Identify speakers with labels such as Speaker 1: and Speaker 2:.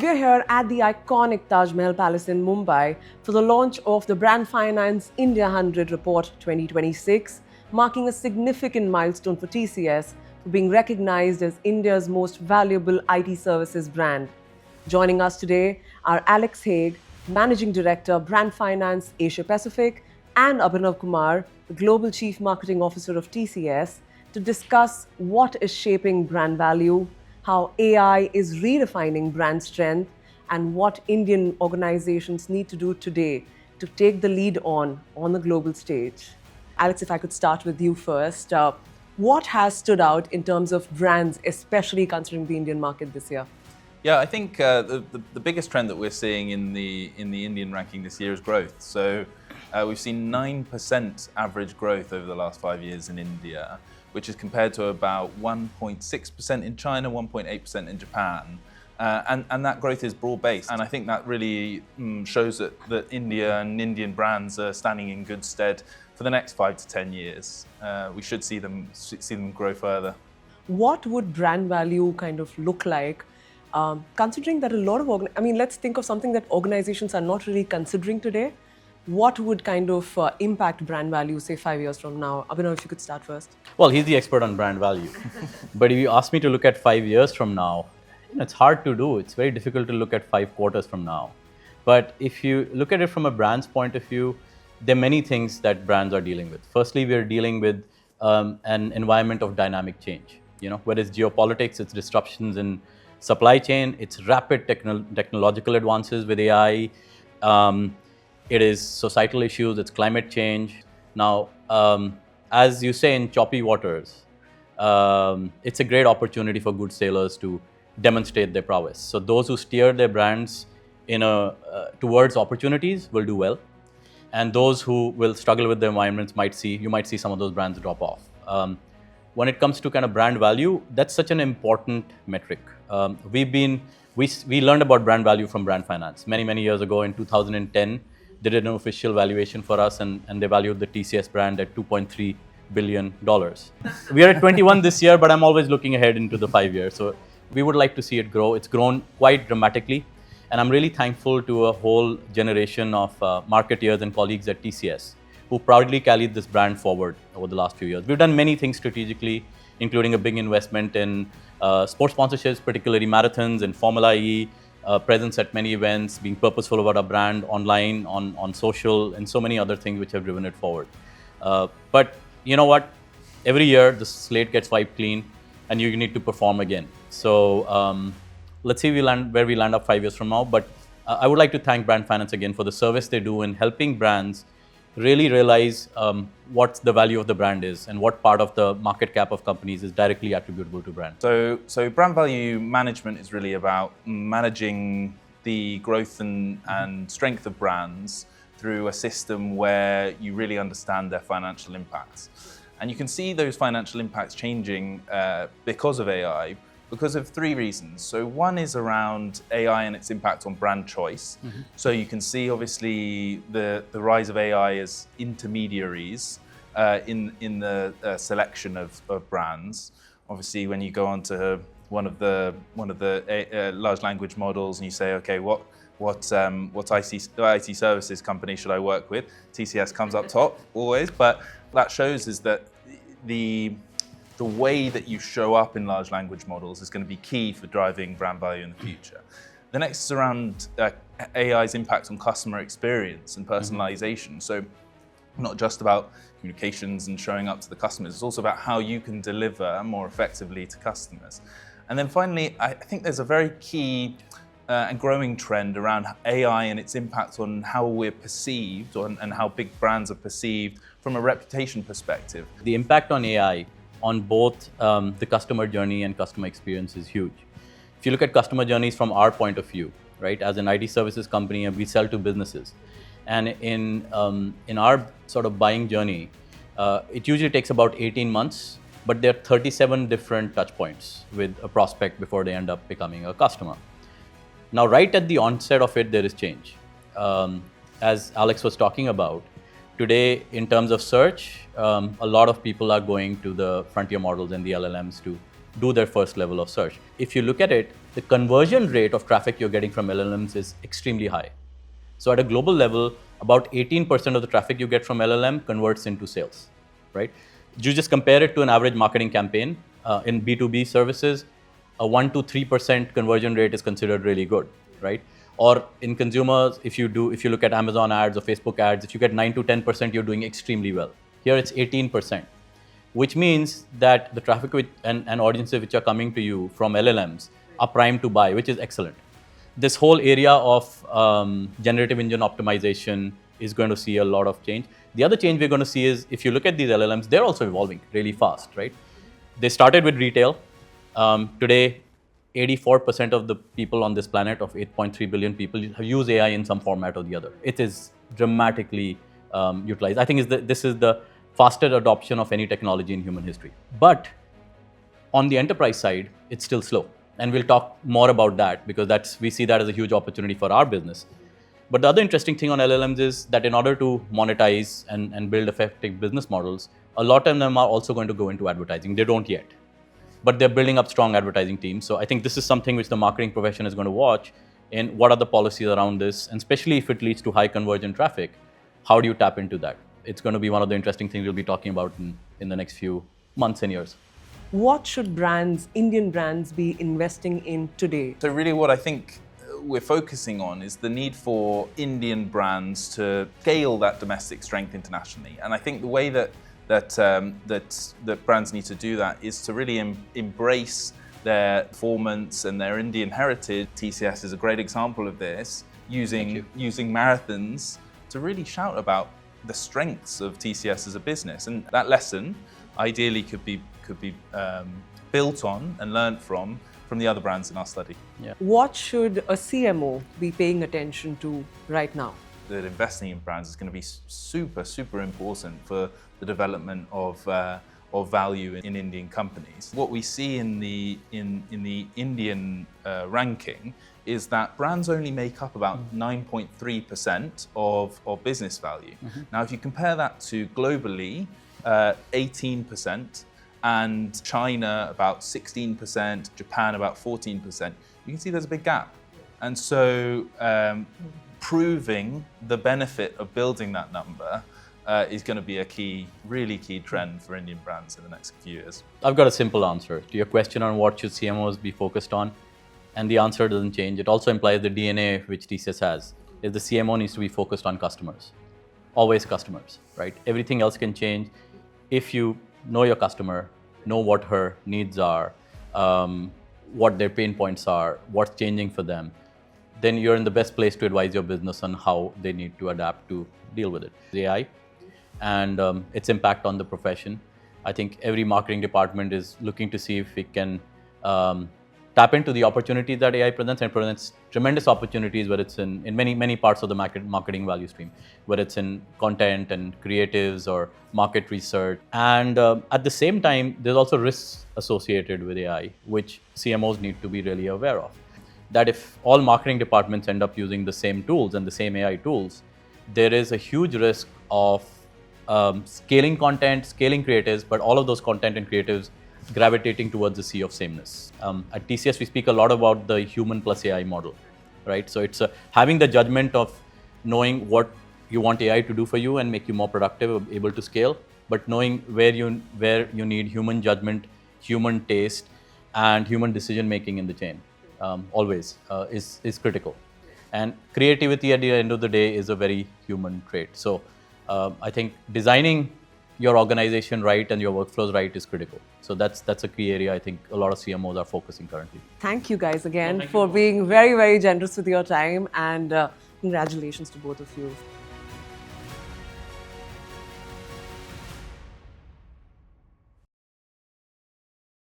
Speaker 1: We're here at the iconic Taj Mahal Palace in Mumbai for the launch of the Brand Finance India 100 Report 2026, marking a significant milestone for TCS for being recognized as India's most valuable IT services brand. Joining us today are Alex Haigh, Managing Director, Brand Finance Asia Pacific, and Abhinav Kumar, the Global Chief Marketing Officer of TCS, to discuss what is shaping brand value, how AI is redefining brand strength, and what Indian organizations need to do today to take the lead on the global stage. Alex, if I could start with you first, what has stood out in terms of brands, especially considering the Indian market this year?
Speaker 2: Yeah, I think the biggest trend that we're seeing in the Indian ranking this year is growth. So we've seen 9% average growth over the last 5 years in India, which is compared to about 1.6% in China, 1.8% in Japan. And that growth is broad-based. And I think that really shows that India and Indian brands are standing in good stead for the next 5 to 10 years. We should see them grow further.
Speaker 1: What would brand value kind of look like, considering that a lot of, let's think of something that organizations are not really considering today. What would kind of impact brand value, say 5 years from now? Abhinav, if you could start first.
Speaker 3: Well, he's the expert on brand value. But if you ask me to look at 5 years from now, it's hard to do. It's very difficult to look at 5 quarters from now. But if you look at it from a brand's point of view, there are many things that brands are dealing with. Firstly, we are dealing with an environment of dynamic change. Whether it's geopolitics, it's disruptions in supply chain, it's rapid technological advances with AI. It is societal issues, it's climate change. Now, as you say, in choppy waters, it's a great opportunity for good sailors to demonstrate their prowess. So those who steer their brands towards opportunities will do well. And those who will struggle with the environments you might see some of those brands drop off. When it comes to kind of brand value, that's such an important metric. We learned about brand value from Brand Finance many years ago. In 2010, they did an official valuation for us, and they valued the TCS brand at $2.3 billion. We are at 21 this year, but I'm always looking ahead into the 5 years. So we would like to see it grow. It's grown quite dramatically. And I'm really thankful to a whole generation of marketeers and colleagues at TCS who proudly carried this brand forward over the last few years. We've done many things strategically, including a big investment in sports sponsorships, particularly marathons and Formula E, presence at many events, being purposeful about our brand online, on social, and so many other things which have driven it forward. But you know what? Every year the slate gets wiped clean and you need to perform again. So let's see where we land up 5 years from now. But I would like to thank Brand Finance again for the service they do in helping brands really realize what the value of the brand is and what part of the market cap of companies is directly attributable to brand.
Speaker 2: So brand value management is really about managing the growth and strength of brands through a system where you really understand their financial impacts. And you can see those financial impacts changing because of AI, because of 3 reasons. So one is around AI and its impact on brand choice. Mm-hmm. So you can see obviously the rise of AI as intermediaries in the selection of brands. Obviously, when you go onto one of the large language models and you say, okay, what IT services company should I work with? TCS comes up top always, but that shows is that the way that you show up in large language models is going to be key for driving brand value in the future. The next is around AI's impact on customer experience and personalization. Mm-hmm. So not just about communications and showing up to the customers, it's also about how you can deliver more effectively to customers. And then finally, I think there's a very key and growing trend around AI and its impact on how we're perceived and how big brands are perceived from a reputation perspective.
Speaker 3: The impact on AI on both the customer journey and customer experience is huge. If you look at customer journeys from our point of view, right, as an IT services company, we sell to businesses. And in our sort of buying journey, it usually takes about 18 months, but there are 37 different touch points with a prospect before they end up becoming a customer. Now, right at the onset of it, there is change. As Alex was talking about, today, in terms of search, a lot of people are going to the frontier models and the LLMs to do their first level of search. If you look at it, the conversion rate of traffic you're getting from LLMs is extremely high. So at a global level, about 18% of the traffic you get from LLM converts into sales, right? You just compare it to an average marketing campaign in B2B services, a 1 to 3% conversion rate is considered really good, right? Or in consumers, if you look at Amazon ads or Facebook ads, if you get 9 to 10%, you're doing extremely well. Here it's 18%, which means that the traffic and audiences which are coming to you from LLMs are primed to buy, which is excellent. This whole area of generative engine optimization is going to see a lot of change. The other change we're going to see is, if you look at these LLMs, they're also evolving really fast, right? They started with retail. Today, 84% of the people on this planet, of 8.3 billion people, use AI in some format or the other. It is dramatically utilized. I think this is the fastest adoption of any technology in human history. But on the enterprise side, it's still slow. And we'll talk more about that, because we see that as a huge opportunity for our business. But the other interesting thing on LLMs is that in order to monetize and build effective business models, a lot of them are also going to go into advertising. They don't yet, but they're building up strong advertising teams. So I think this is something which the marketing profession is going to watch, in what are the policies around this, and especially if it leads to high conversion traffic, how do you tap into that? It's going to be one of the interesting things we'll be talking about in the next few months and years.
Speaker 1: What should Indian brands, be investing in today?
Speaker 2: So really what I think we're focusing on is the need for Indian brands to scale that domestic strength internationally. And I think the way that brands need to do that is to really embrace their performance and their Indian heritage. TCS is a great example of this, using marathons to really shout about the strengths of TCS as a business. And that lesson ideally could be built on and learned from the other brands in our study.
Speaker 3: Yeah.
Speaker 1: What should a CMO be paying attention to right now?
Speaker 2: That investing in brands is going to be super, super important for the development of value in Indian companies. What we see in the Indian ranking is that brands only make up about 9.3% of business value. Mm-hmm. Now, if you compare that to globally, 18%, and China about 16%, Japan about 14%, you can see there's a big gap. And so proving the benefit of building that number is going to be a really key trend for Indian brands in the next few years.
Speaker 3: I've got a simple answer to your question on what should CMOs be focused on, and the answer doesn't change. It also implies the DNA which TCS has, is the CMO needs to be focused on customers. Always customers, right? Everything else can change. If you know your customer, know what her needs are, what their pain points are, what's changing for them, then you're in the best place to advise your business on how they need to adapt to deal with it. AI and its impact on the profession. I think every marketing department is looking to see if we can tap into the opportunities that AI presents, and presents tremendous opportunities, whether it's in many parts of the marketing value stream, whether it's in content and creatives or market research. And at the same time, there's also risks associated with AI, which CMOs need to be really aware of. That if all marketing departments end up using the same tools and the same AI tools, there is a huge risk of scaling content, scaling creatives, but all of those content and creatives gravitating towards the sea of sameness. At TCS, we speak a lot about the human plus AI model, right? So it's having the judgment of knowing what you want AI to do for you and make you more productive, able to scale, but knowing where you need human judgment, human taste, and human decision making in the chain. Always is critical. And creativity at the end of the day is a very human trait. So I think designing your organization right and your workflows right is critical. So that's a key area I think a lot of CMOs are focusing currently.
Speaker 1: Thank you guys again for being very, very generous with your time, and congratulations to both of you.